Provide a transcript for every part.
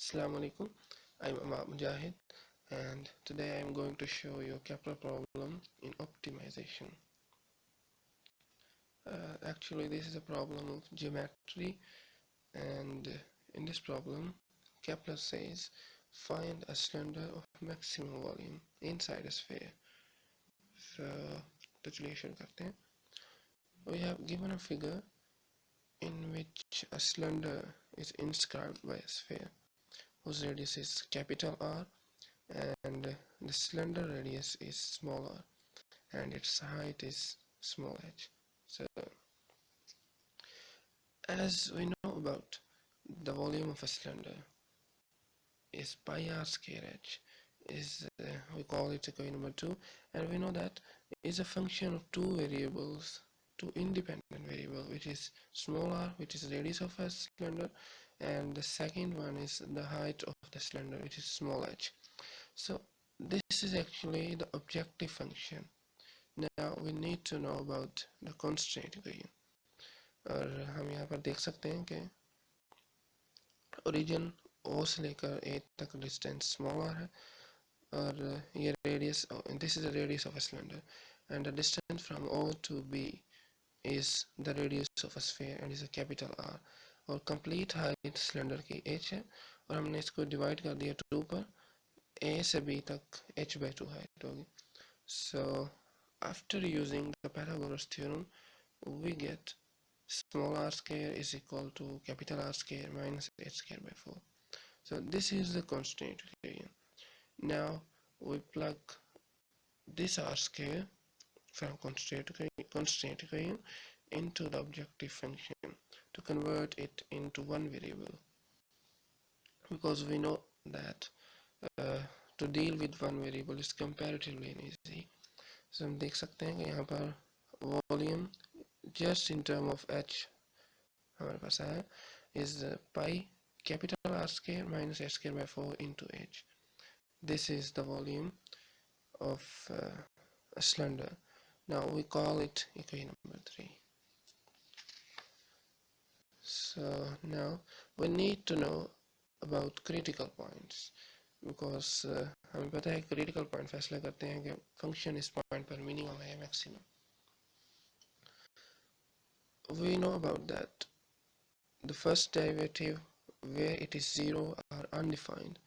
Assalamu alaikum. I'm Ahmad Mujahid, and today I'm going to show you Kepler problem in optimization. Actually, this is a problem of geometry, and in this problem, Kepler says find a cylinder of maximum volume inside a sphere. So, तो चलिए शुरू करते हैं. We have given a figure in which a cylinder is inscribed by a sphere whose radius is capital R and the cylinder radius is smaller and its height is small h. So as we know about the volume of a cylinder is pi r square h, is we call it equation number 2, and we know that is a function of two variables, two independent variables, which is small r, which is radius of a cylinder, and the second one is the height of the cylinder, which is small h. So this is actually the objective function. Now we need to know about the constraint equation. और हम यहाँ पर देख सकते हैं कि origin O से लेकर A तक डिस्टेंस स्मॉल r है और ये radius, this is the radius of a cylinder, and the distance from O to B is the radius of a sphere and is a capital R, और complete height cylinder की h है और हमने इसको divide कर दिया 2 पर. A से B तक h by 2 height होगी. So after using the Pythagoras theorem, we get small r square is equal to capital R square minus h square by 4. So this is the constraint equation. Now we plug this r square from constraint equation into the objective function to convert it into one variable, because we know that to deal with one variable is comparatively easy. So हम देख सकते हैं कि यहाँ पर volume just in term of h हमारे पास आया is pi capital R square minus h square by 4 into h. This is the volume of a cylinder. Now we call it equation number 3. So now we need to know about critical points, because हमें पता है critical point फैसला करते हैं कि function इस point पर minimum है maximum. We know about that the first derivative where it is 0 or undefined,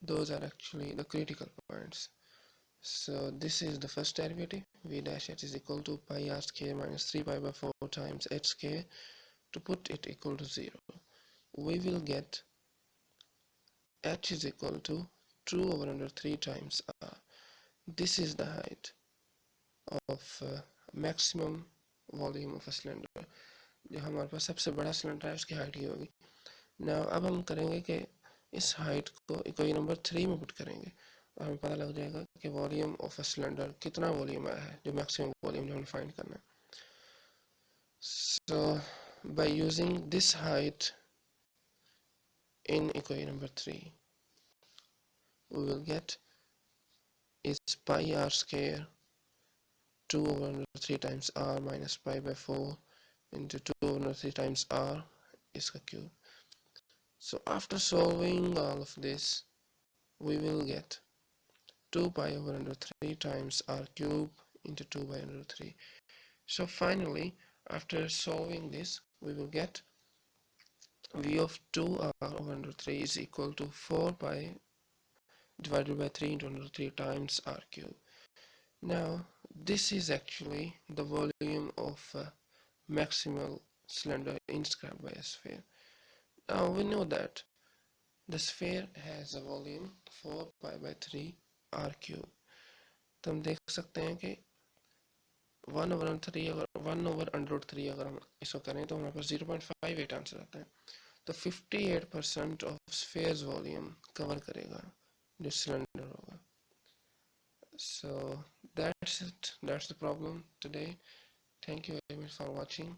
those are actually the critical points. So this is the first derivative, v dash h is equal to pi r square minus 3 pi by 4 times h square. To put it equal to 0, we will get h is equal to 2 over under 3 times r. This is the height of maximum volume of a cylinder. जो हमारे पास सबसे बड़ा cylinder है उसकी height ये होगी. Now अब हम करेंगे कि इस हाइट को इक्वेशन नंबर 3 में पुट करेंगे और हमें पता लग जाएगा कि वॉल्यूम ऑफ अ सिलेंडर कितना वॉल्यूम आया है, जो मैक्सिमम वॉल्यूम हमने फाइंड करना है. So by using this height in equation number 3, we will get is pi r square 2 over under 3 times r minus pi by 4 into 2 over 3 times r is a cube. So after solving all of this, we will get 2 pi over under 3 times r cube into 2 by under 3. So finally, after solving this, we will get v of 2r over under 3 is equal to 4 pi divided by 3 into under 3 times r cube. Now this is actually the volume of a maximal cylinder inscribed by a sphere. Now we know that the sphere has a volume 4 pi by 3 r cube. तो हम देख सकते हैं कि 1 over 3 अगर 1 over under 3 अगर हम इसको करें तो हमारे पास 0.58 आंसर आता है. तो 58% of sphere's volume cover करेगा जो cylinder होगा. So that's it. That's the problem today. Thank you very much for watching.